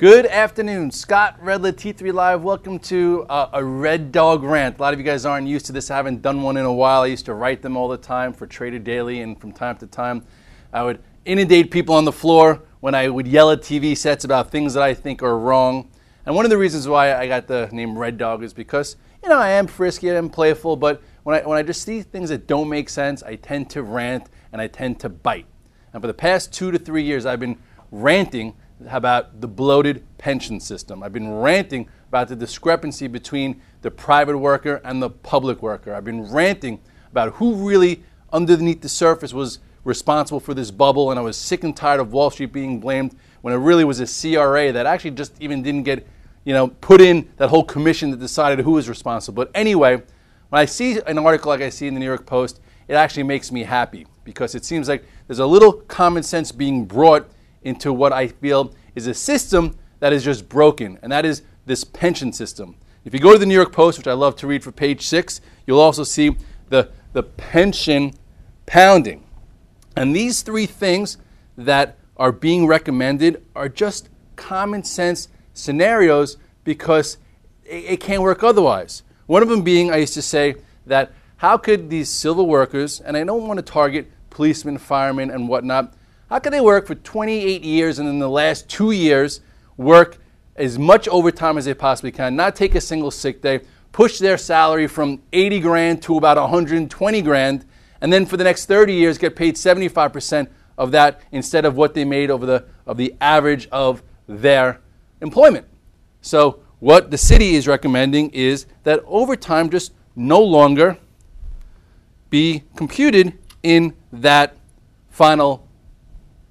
Good afternoon, Scott Redler, T3 Live. Welcome to a Red Dog Rant. A lot of you guys aren't used to this. I haven't done one in a while. I used to write them all the time for Trader Daily, and from time to time I would inundate people on the floor when I would yell at TV sets about things that I think are wrong. And one of the reasons why I got the name Red Dog is because, you know, I am frisky, I am playful, but when I just see things that don't make sense, I tend to rant and I tend to bite. And for the past 2 to 3 years, I've been ranting about the bloated pension system. I've been ranting about the discrepancy between the private worker and the public worker. I've been ranting about who really, underneath the surface, was responsible for this bubble, and I was sick and tired of Wall Street being blamed when it really was a CRA that actually just even didn't get, put in that whole commission that decided who was responsible. But anyway, when I see an article like I see in the New York Post, it actually makes me happy because it seems like there's a little common sense being brought into what I feel is a system that is just broken, and that is this pension system. If you go to the New York Post, which I love to read for page 6, you'll also see the pension pounding. And these 3 things that are being recommended are just common sense scenarios because it can't work otherwise. One of them being, I used to say that how could these civil workers, and I don't want to target policemen, firemen, and whatnot, how could they work for 28 years and in the last 2 years work as much overtime as they possibly can, not take a single sick day, push their salary from 80 grand to about 120 grand, and then for the next 30 years get paid 75% of that instead of what they made of the average of their employment. So what the city is recommending is that overtime just no longer be computed in that final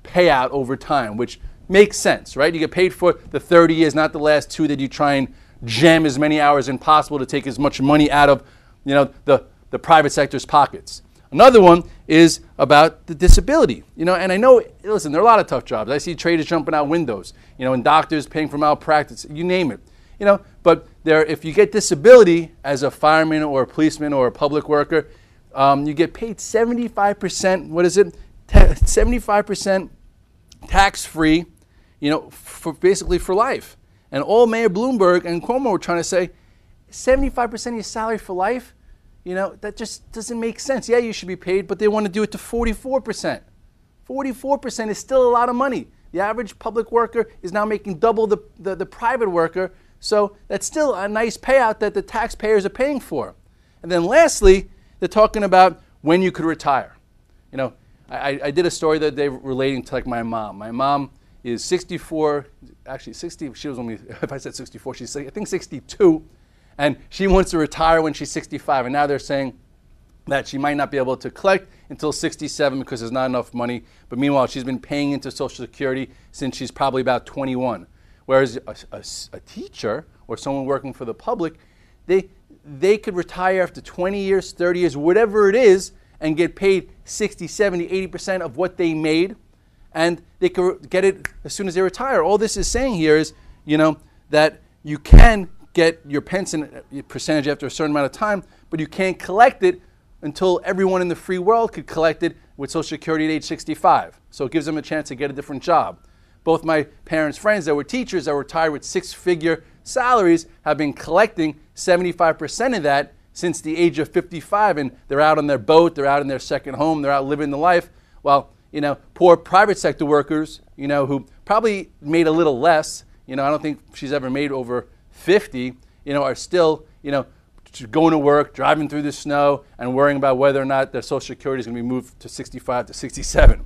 payout over time, which makes sense, right? You get paid for the 30 years, not the last 2 that you try and jam as many hours as possible to take as much money out of, the private sector's pockets. Another one is about the disability, and I know, listen, there are a lot of tough jobs. I see traders jumping out windows, and doctors paying for malpractice, you name it, but if you get disability as a fireman or a policeman or a public worker, you get paid 75%, 75% tax-free, basically for life. And all Mayor Bloomberg and Cuomo were trying to say, 75% of your salary for life, that just doesn't make sense. Yeah, you should be paid, but they want to do it to 44%. 44% is still a lot of money. The average public worker is now making double the private worker, so that's still a nice payout that the taxpayers are paying for. And then lastly, they're talking about when you could retire. I did a story the other day relating to my mom. My mom is 64, actually 60, she was only, if I said 64, she's I think 62, and she wants to retire when she's 65, and now they're saying that she might not be able to collect until 67 because there's not enough money, but meanwhile she's been paying into Social Security since she's probably about 21. Whereas a teacher or someone working for the public, they could retire after 20 years, 30 years, whatever it is, and get paid 60, 70, 80% of what they made, and they could get it as soon as they retire. All this is saying here is, that you can get your pension percentage after a certain amount of time, but you can't collect it until everyone in the free world could collect it with Social Security at age 65. So it gives them a chance to get a different job. Both my parents' friends that were teachers that were retired with 6-figure salaries have been collecting 75% of that since the age of 55, and they're out on their boat, they're out in their second home, they're out living the life, while, poor private sector workers, who probably made a little less, I don't think she's ever made over 50, are still, going to work, driving through the snow, and worrying about whether or not their Social Security is going to be moved to 65 to 67.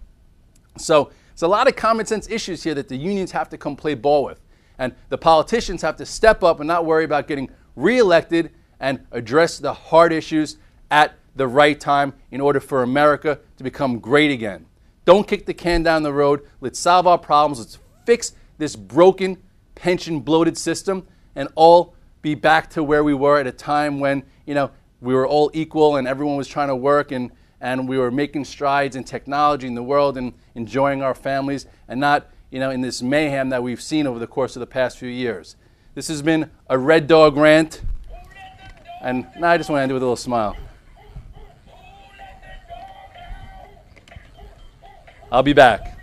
So there's a lot of common sense issues here that the unions have to come play ball with, and the politicians have to step up and not worry about getting reelected and address the hard issues at the right time in order for America to become great again. Don't kick the can down the road. Let's solve our problems. Let's fix this broken pension bloated system and all be back to where we were at a time when, we were all equal and everyone was trying to work and we were making strides in technology in the world and enjoying our families and not, in this mayhem that we've seen over the course of the past few years. This has been a Red Dog Rant. And now I just want to end it with a little smile. I'll be back.